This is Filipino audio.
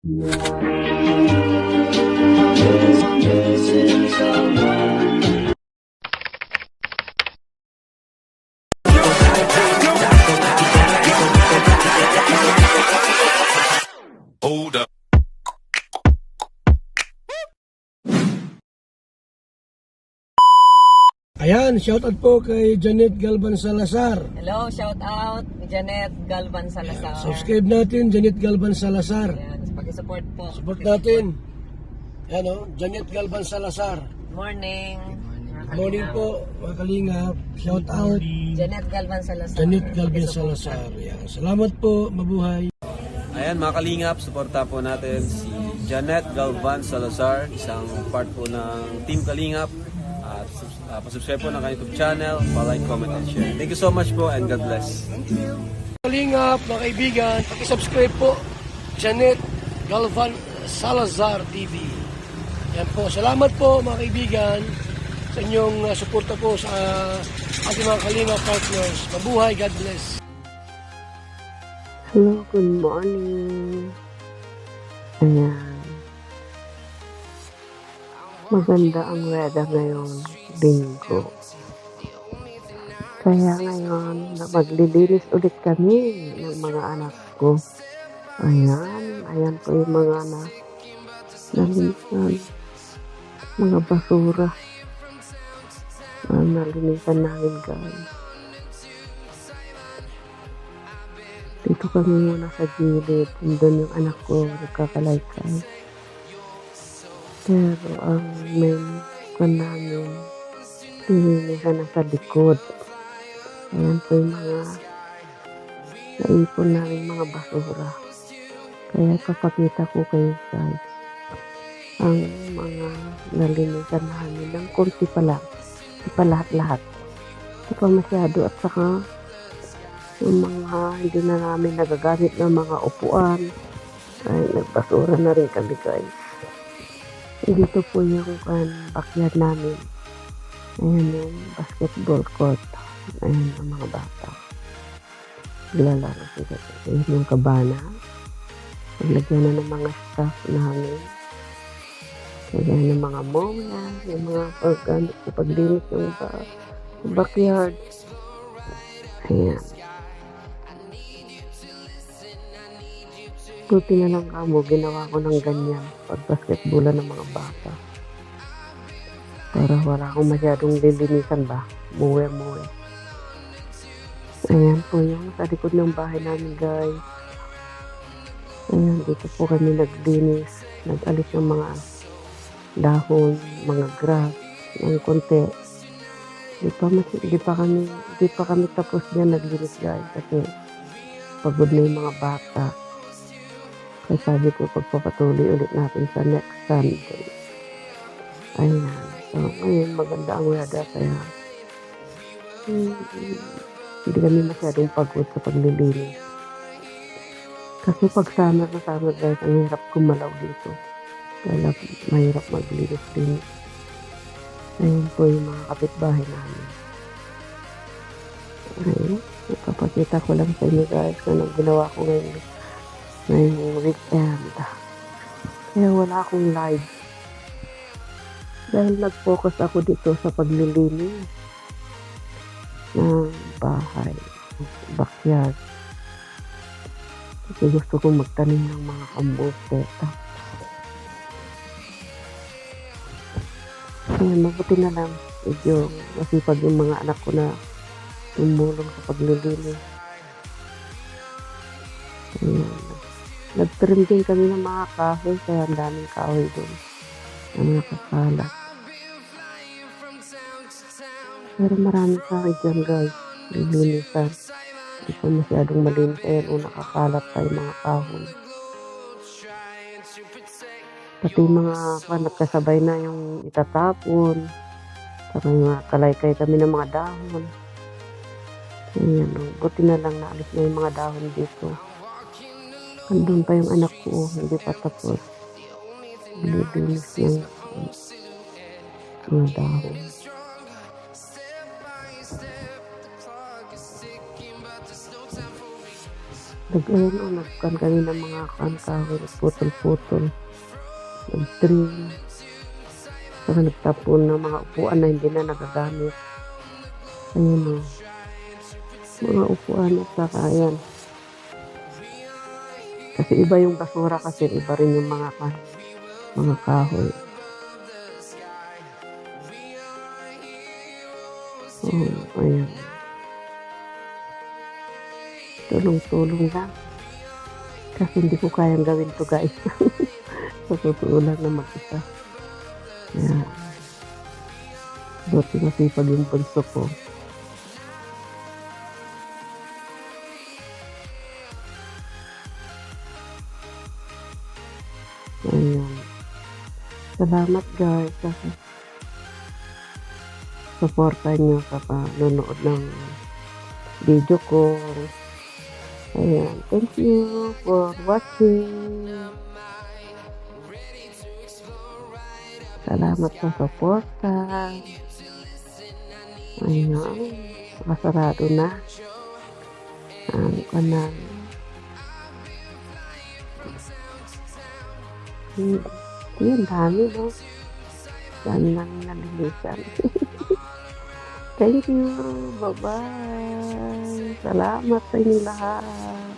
Hold up. Ayan, shoutout po kay Janet Galvan Salazar. Hello, shout out Janet Galvan Salazar. Subscribe natin, Janet Galvan Salazar. Ayan, paki-support po. Support natin. Ayan o, Janet Galvan Salazar. Morning. Good morning po, mga kalingap. Shoutout, Janet Galvan Salazar. Janet Galvan Salazar. Ayan, salamat po, mabuhay. Ayan mga kalingap, suporta po natin si Janet Galvan Salazar, isang part po ng Team Kalingap. At pasubscribe po ng kanyang YouTube channel, pa-like, comment, and share. Thank you so much po and God bless. Kalingap, mga kaibigan, paki-subscribe po, Janet Galvan Salazar TV. Yan po, salamat po mga kaibigan sa inyong suporta po sa ating mga Kalingap partners. Mabuhay, God bless. Hello, good morning. Ayan. Maganda ang weather ngayong linggo. Kaya ngayon, maglilinis ulit kami ng mga anak ko. Ayan po yung mga nalinisan. Mga basura. Nalinisan namin guys. Dito kami muna sa gilid. Doon yung anak ko nagkakalaykay. Pero ang main namin, pinilihan na sa likod. Ayan po yung mga naipon namin mga basura. Kaya papakita ko kayo guys ang mga nalinisan namin ng konti pa lang. Hindi pa lahat-lahat. Hindi pa masyado at saka yung mga hindi na namin nagagamit ng mga upuan ay nagbasura na rin kami guys. Dito po yung backyard namin. Ayan yung basketball court. Ayan ang mga bata. Lalaro sila. Ayan yung kabana. Paglagyan na ng mga staff namin. Lagyan ng mga moya. Yung mga paglinis yung backyard. Ayan. Buti na lang kamo, ginawa ko ng ganyan pag basketballan ng mga bata. Para wala akong masyadong lilinisan ba? Muwe. Ayan po yung sa likod ng bahay namin guys. Ayan, dito po kami naglinis. Nag-alis ng mga dahon, mga grass, ng konti. Di pa kami tapos niya naglinis guys. Kasi pagod na yung mga bata. Kaya sabi ko, pagpapatuloy ulit natin sa next Sunday. Ayan. So, ngayon maganda ang weather. Kaya hindi kami masyadong pagod sa paglilinis. Kasi pag summer na summer guys, ang hirap kumalaw dito. Kaya mahirap maglinis-linis. Ayan po yung mga kapitbahay namin. Ayan. Ipapakita ko lang sa inyo guys kung anong ginawa ko ngayon. Ngayong weekend. Kaya wala akong live. Dahil nag-focus ako dito sa paglilinis ng bahay, backyard. Kasi gusto kong magtanim ng mga kambote. Kaya mabuti na lang. Medyo masipag yung mga anak ko na tumulong sa paglilinis. Ayan. Nag-trim din kami ng mga kahoy, kaya ang daming kahoy doon na nakakalat. Pero marami kahoy dyan guys, lilinisan. Hindi pa masyadong malinis, ayan o nakakalat tayo mga kahoy. Pati mga nagkasabay na yung itatapon. Saka yung kalaykay kami ng mga dahon. Ayan o, buti na lang naalis na yung mga dahon dito. Andun pa yung anak ko, hindi pa tapos. Bilibilis ng mga dahon. Nagkan kami ng mga kahoy, putol-putol, nag-trim, saka nagtapon ng mga upuan na hindi na nagagamit. Ayun o, mga upuan at saka ayan. Kasi iba yung basura kasi iba rin yung mga kahoy. Oh, ayan. Tulong-tulong lang. Kasi hindi ko kayang gawin to guys. Sa totoo lang na mag-isa. Ayan. Buti masipag yung bunso ko. Ayan. Salamat guys kasi suporta nyo sa panonood ng video ko. Ayan. Thank you for watching. Salamat sa suporta. Ayan. Nakasarado na ang kanal. Yun, dami no. Dami nang nalilisan. Thank you. Bye-bye. Salamat sa inyong lahat.